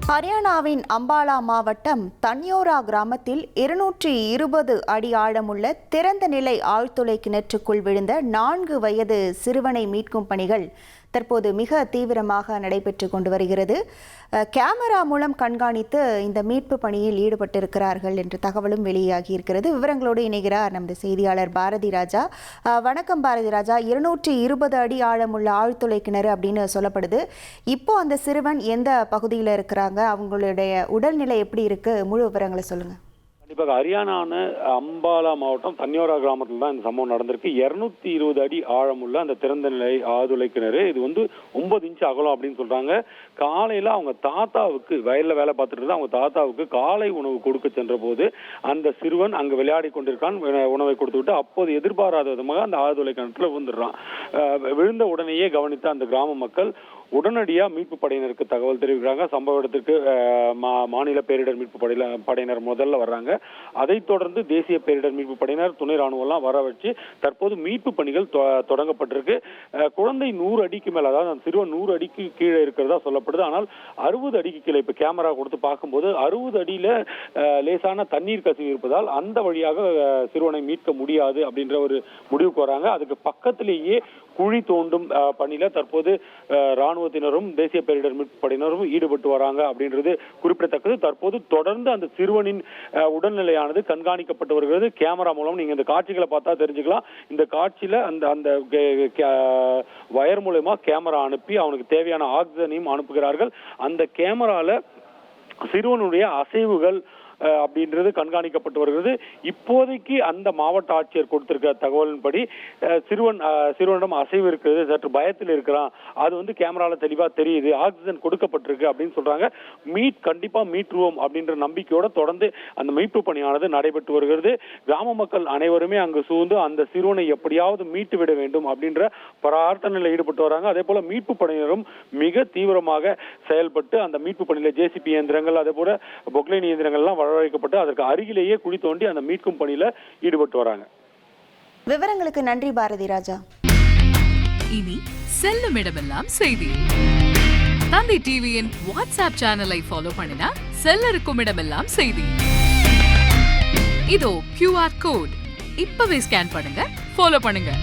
ஹரியானாவின் அம்பாலா மாவட்டம் தன்யோரா கிராமத்தில் 220 அடி ஆழமுள்ள திறந்த நிலை ஆழ்துளை கிணற்றுக்குள் விழுந்த 4 வயது சிறுவனை மீட்கும் பணிகள் தற்போது மிக தீவிரமாக நடைபெற்று கொண்டு வருகிறது. கேமரா மூலம் கண்காணித்து இந்த மீட்பு பணியில் ஈடுபட்டிருக்கிறார்கள் என்ற தகவலும் வெளியாகி இருக்கிறது. விவரங்களோடு இணைகிறார் நமது செய்தியாளர் பாரதி ராஜா. வணக்கம் பாரதி ராஜா. 220 அடி ஆழமுள்ள ஆழ்துளை கிணறு அப்படின்னு சொல்லப்படுது. இப்போ அந்த சிறுவன் எந்த பகுதியில் இருக்கிறாங்க, அவங்களுடைய உடல்நிலை எப்படி இருக்கு, முழு விவரங்களை சொல்லுங்க. கண்டிப்பாக ஹரியானான அம்பாலா மாவட்டம் தன்யோரா கிராமத்தில் தான் இந்த சம்பவம் நடந்திருக்கு. 220 அடி ஆழமுள்ள அந்த திறந்த நிலை ஆழ்துளை கிணறு. இது 9 இன்ச் அகலம் அப்படின்னு சொல்றாங்க. காலையில அவங்க தாத்தாவுக்கு வயல்ல வேலை பார்த்துட்டு இருந்தா அவங்க தாத்தாவுக்கு காலை உணவு கொடுக்க சென்ற போது அந்த சிறுவன் அங்கு விளையாடி கொண்டிருக்கான். உணவை கொடுத்து விட்டு அப்போது எதிர்பாராத விதமாக அந்த ஆழ்துளை கிணற்றுல விழுந்துடுறான். விழுந்த உடனேயே கவனித்த அந்த கிராம மக்கள் உடனடியா மீட்பு படையினருக்கு தகவல் தெரிவிக்கிறாங்க. சம்பவ இடத்திற்கு மாநில பேரிடர் மீட்பு படையினர் முதல்ல வர்றாங்க. அதைத் தொடர்ந்து தேசிய பேரிடர் மீட்பு படையினர், துணை ராணுவம் எல்லாம் வர வச்சு தற்போது மீட்பு பணிகள் தொடங்கப்பட்டிருக்கு. குழந்தை 100 அடிக்கு மேல, அதாவது அந்த சிறுவன் 100 அடிக்கு கீழே இருக்கிறதா சொல்லப்படுது. ஆனால் 60 அடிக்கு கீழே இப்ப கேமரா கொடுத்து பார்க்கும்போது 60 அடியில லேசான தண்ணீர் கசிவு இருப்பதால் அந்த வழியாக சிறுவனை மீட்க முடியாது அப்படின்ற ஒரு முடிவுக்கு வராங்க. அதுக்கு பக்கத்திலேயே குழி தோண்டும் பணியில தற்போது ராணுவத்தினரும் தேசிய பேரிடர் மீட்பு படையினரும் ஈடுபட்டு வராங்க அப்படின்றது குறிப்பிடத்தக்கது. தற்போது தொடர்ந்து அந்த சிறுவனின் உடல்நிலையானது கண்காணிக்கப்பட்டு வருகிறது. கேமரா மூலம் நீங்க இந்த காட்சிகளை பார்த்தா தெரிஞ்சுக்கலாம். இந்த காட்சியில அந்த வயர் மூலமா கேமரா அனுப்பி அவனுக்கு தேவையான ஆக்சிஜனையும் அனுப்புகிறார்கள். அந்த கேமரால சிறுவனுடைய அசைவுகள் அப்படின்றது கண்காணிக்கப்பட்டு வருகிறது. இப்போதைக்கு அந்த மாவட்ட ஆட்சியர் கொடுத்திருக்கிற தகவலின்படி சிறுவனிடம் அசைவு இருக்கிறது, சற்று பயத்தில் இருக்கிறான், அது கேமரால தெளிவா தெரியுது, ஆக்சிஜன் கொடுக்கப்பட்டிருக்கு அப்படின்னு சொல்றாங்க. கண்டிப்பா மீட்டுருவோம் அப்படின்ற நம்பிக்கையோட தொடர்ந்து அந்த மீட்பு பணியானது நடைபெற்று வருகிறது. கிராம மக்கள் அனைவருமே அங்கு சூழ்ந்து அந்த சிறுவனை எப்படியாவது மீட்டு விட வேண்டும் அப்படின்ற பிரார்த்தனையில் ஈடுபட்டு வராங்க. அதே போல மீட்பு பணியினரும் மிக தீவிரமாக செயல்பட்டு அந்த மீட்பு பணியில ஜேசிபி இயந்திரங்கள், அதே போல பொக்லைன் இயந்திரங்கள்லாம் வரவழைக்கப்பட்டு அதற்கு அருகிலேயே குழி தோண்டி அந்த மீட்கும் பணியில ஈடுபட்டு வராங்க. விவரங்களுக்கு நன்றி பாரதி ராஜா. இனி செல்லும் இடமெல்லாம் செய்தி. தந்தி டிவியின் வாட்ஸ்அப் சேனலை ஃபாலோ பண்ணினா செல்ல இருக்கும் இடமெல்லாம் செய்தி. இதோ QR கோட் இப்பவே ஸ்கேன் பண்ணுங்க, ஃபாலோ பண்ணுங்க.